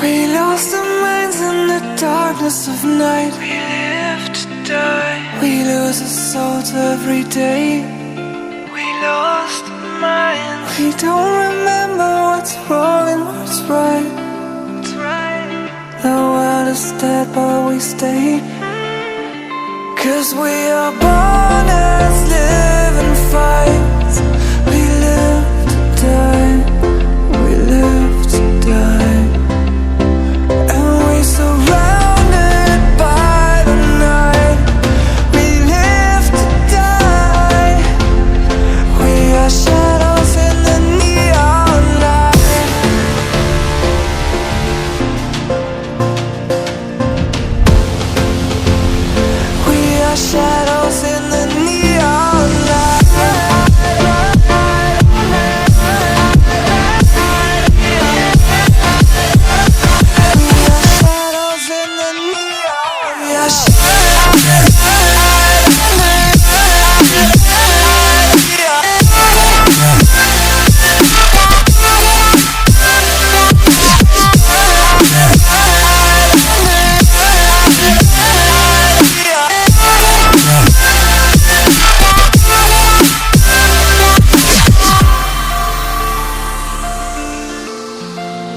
We lost our minds in the darkness of night. We live to die. We lose our souls every day. We lost our minds. We don't remember what's wrong and what's right. What's right. The world is dead but we stay. 'Cause we are born as living fire.